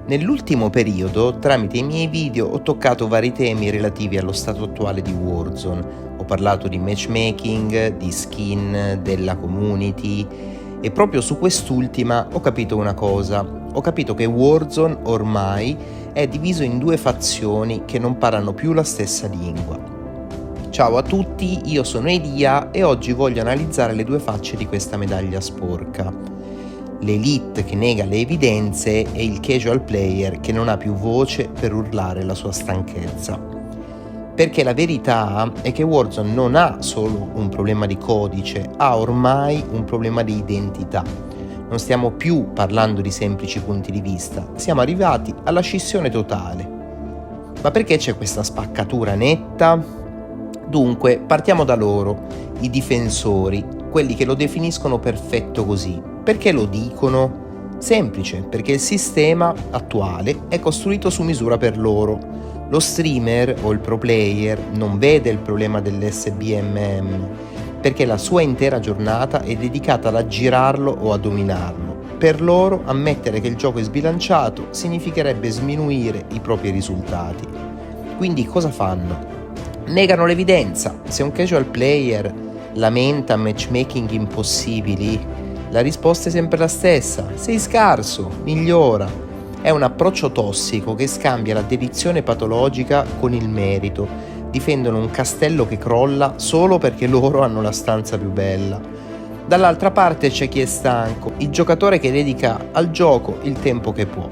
Nell'ultimo periodo, tramite i miei video, ho toccato vari temi relativi allo stato attuale di Warzone. Ho parlato di matchmaking, di skin, della community e proprio su quest'ultima ho capito una cosa. Ho capito che Warzone ormai è diviso in due fazioni che non parlano più la stessa lingua. Ciao a tutti, io sono Elia e oggi voglio analizzare le due facce di questa medaglia sporca. L'elite che nega le evidenze e il casual player che non ha più voce per urlare la sua stanchezza. Perché la verità è che Warzone non ha solo un problema di codice, ha ormai un problema di identità. Non stiamo più parlando di semplici punti di vista, siamo arrivati alla scissione totale. Ma perché c'è questa spaccatura netta? Dunque, partiamo da loro, i difensori, quelli che lo definiscono perfetto così. Perché lo dicono? Semplice, perché il sistema attuale è costruito su misura per loro. Lo streamer o il pro player non vede il problema dell'SBMM, perché la sua intera giornata è dedicata ad aggirarlo o a dominarlo. Per loro, ammettere che il gioco è sbilanciato significherebbe sminuire i propri risultati. Quindi cosa fanno? Negano l'evidenza. Se un casual player lamenta matchmaking impossibili, la risposta è sempre la stessa: sei scarso, migliora. È un approccio tossico che scambia la dedizione patologica con il merito. Difendono un castello che crolla solo perché loro hanno la stanza più bella. Dall'altra parte c'è chi è stanco, il giocatore che dedica al gioco il tempo che può,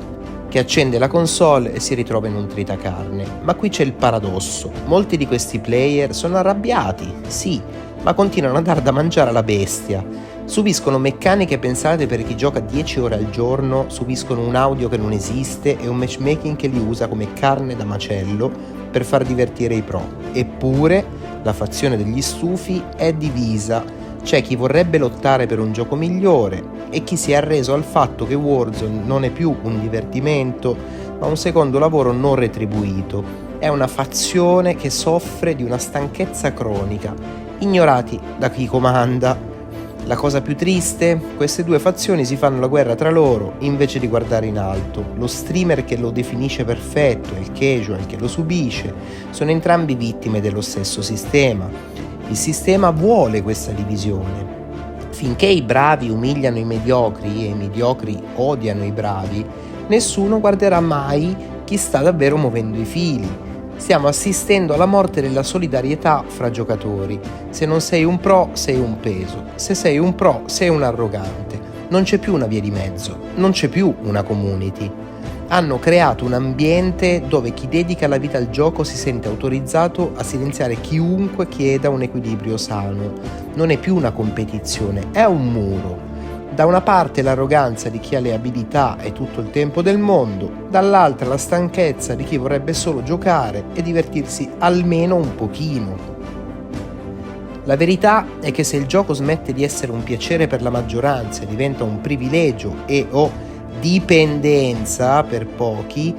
che accende la console e si ritrova in un tritacarne. Ma qui c'è il paradosso: molti di questi player sono arrabbiati, sì, ma continuano a dar da mangiare alla bestia. Subiscono meccaniche pensate per chi gioca 10 ore al giorno, subiscono un audio che non esiste e un matchmaking che li usa come carne da macello per far divertire i pro. Eppure la fazione degli stufi è divisa. C'è chi vorrebbe lottare per un gioco migliore e chi si è arreso al fatto che Warzone non è più un divertimento, ma un secondo lavoro non retribuito. È una fazione che soffre di una stanchezza cronica, ignorati da chi comanda. La cosa più triste? Queste due fazioni si fanno la guerra tra loro invece di guardare in alto. Lo streamer che lo definisce perfetto e il casual che lo subisce sono entrambi vittime dello stesso sistema. Il sistema vuole questa divisione. Finché i bravi umiliano i mediocri e i mediocri odiano i bravi, nessuno guarderà mai chi sta davvero muovendo i fili. Stiamo assistendo alla morte della solidarietà fra giocatori. Se non sei un pro, sei un peso. Se sei un pro, sei un arrogante. Non c'è più una via di mezzo, non c'è più una community. Hanno creato un ambiente dove chi dedica la vita al gioco si sente autorizzato a silenziare chiunque chieda un equilibrio sano. Non è più una competizione, è un muro. Da una parte l'arroganza di chi ha le abilità e tutto il tempo del mondo, dall'altra la stanchezza di chi vorrebbe solo giocare e divertirsi almeno un pochino. La verità è che se il gioco smette di essere un piacere per la maggioranza e diventa un privilegio e o dipendenza per pochi,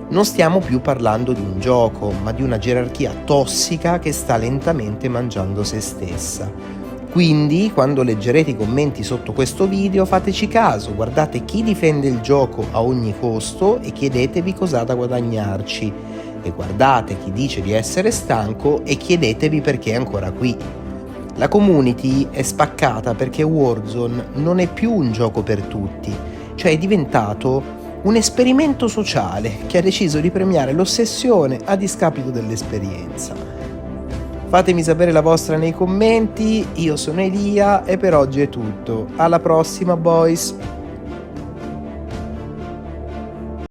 non stiamo più parlando di un gioco, ma di una gerarchia tossica che sta lentamente mangiando se stessa. Quindi, quando leggerete i commenti sotto questo video, fateci caso, guardate chi difende il gioco a ogni costo e chiedetevi cosa ha da guadagnarci. E guardate chi dice di essere stanco e chiedetevi perché è ancora qui. La community è spaccata perché Warzone non è più un gioco per tutti, cioè è diventato un esperimento sociale che ha deciso di premiare l'ossessione a discapito dell'esperienza. Fatemi sapere la vostra nei commenti, io sono Elia e per oggi è tutto. Alla prossima, boys!